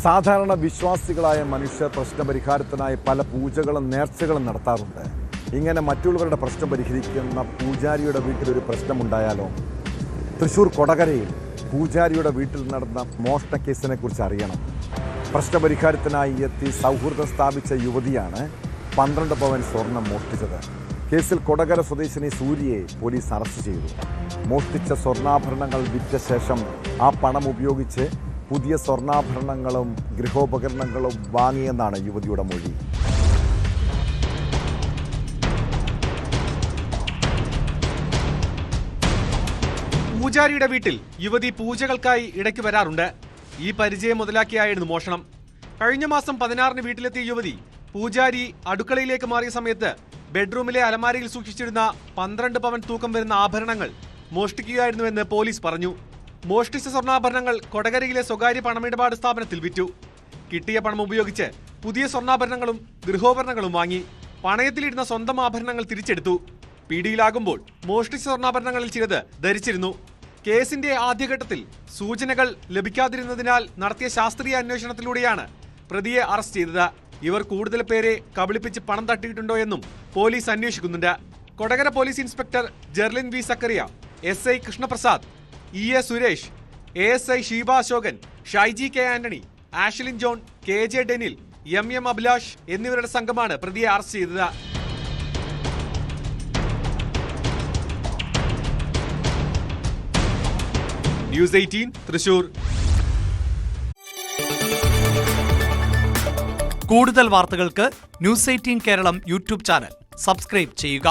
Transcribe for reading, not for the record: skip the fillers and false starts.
സാധാരണ വിശ്വാസികളായ മനുഷ്യർ പ്രശ്നപരിഹാരത്തിനായി പല പൂജകളും നേർച്ചകളും നടത്താറുണ്ട്. ഇങ്ങനെ മറ്റുള്ളവരുടെ പ്രശ്നം പരിഹരിക്കുന്ന പൂജാരിയുടെ വീട്ടിലൊരു പ്രശ്നമുണ്ടായാലോ? തൃശ്ശൂർ കൊടകരയിൽ പൂജാരിയുടെ വീട്ടിൽ നടന്ന മോഷണ കേസിനെ കുറിച്ച് അറിയണം. പ്രശ്നപരിഹാരത്തിനായി എത്തി സൗഹൃദം സ്ഥാപിച്ച യുവതിയാണ് 12 പവൻ സ്വർണം മോഷ്ടിച്ചത്. കേസിൽ കൊടകര സ്വദേശിനി സൂര്യയെ പോലീസ് അറസ്റ്റ് ചെയ്തു. മോഷ്ടിച്ച സ്വർണ്ണാഭരണങ്ങൾ വിറ്റ ശേഷം ആ പണം ഉപയോഗിച്ച് പുതിയ സ്വർണ്ണാഭരണങ്ങളും ഗൃഹോപകരണങ്ങളും വാങ്ങിയെന്നാണ് യുവതിയുടെ മൊഴി. പൂജാരിയുടെ വീട്ടിൽ യുവതി പൂജകൾക്കായി ഇടയ്ക്ക് വരാറുണ്ട്. ഈ പരിചയം മുതലാക്കിയായിരുന്നു മോഷണം. കഴിഞ്ഞ മാസം 16-ന് വീട്ടിലെത്തിയ യുവതി പൂജാരി അടുക്കളയിലേക്ക് മാറിയ സമയത്ത് ബെഡ്റൂമിലെ അലമാരയിൽ സൂക്ഷിച്ചിരുന്ന 12 പവൻ തൂക്കം വരുന്ന ആഭരണങ്ങൾ മോഷ്ടിക്കുകയായിരുന്നുവെന്ന് പോലീസ് പറഞ്ഞു. മോഷ്ടിച്ച സ്വർണ്ണാഭരണങ്ങൾ കൊടകരയിലെ സ്വകാര്യ പണമിടപാട് സ്ഥാപനത്തിൽ വിറ്റു. കിട്ടിയ പണം ഉപയോഗിച്ച് പുതിയ സ്വർണ്ണാഭരണങ്ങളും ഗൃഹോപകരണങ്ങളും വാങ്ങി. പണയത്തിലിടുന്ന സ്വന്തം ആഭരണങ്ങൾ തിരിച്ചെടുത്തു. പിടിയിലാകുമ്പോൾ മോഷ്ടിച്ച സ്വർണ്ണാഭരണങ്ങളിൽ ചിലത് ധരിച്ചിരുന്നു. കേസിന്റെ ആദ്യഘട്ടത്തിൽ സൂചനകൾ ലഭിക്കാതിരുന്നതിനാൽ നടത്തിയ ശാസ്ത്രീയ അന്വേഷണത്തിലൂടെയാണ് പ്രതിയെ അറസ്റ്റ് ചെയ്തത്. ഇവർ കൂടുതൽ പേരെ കബളിപ്പിച്ച് പണം തട്ടിയിട്ടുണ്ടോ എന്നും പോലീസ് അന്വേഷിക്കുന്നുണ്ട്. Kodakara police inspector Jerlin V Zacharia, SI Krishnaprasad, EA Suresh, ASI Sheeba Ashokan, Shaiji K Antony, Ashlin John, KJ Denil, MM Abhilash എന്നിവരുടെ സംഘമാണ് പ്രതിയെ അറസ്റ്റ് ചെയ്തത്. News 18 തൃശൂർ. കൂടുതൽ വാർത്തകൾക്ക് News 18 Keralam YouTube channel subscribe ചെയ്യുക.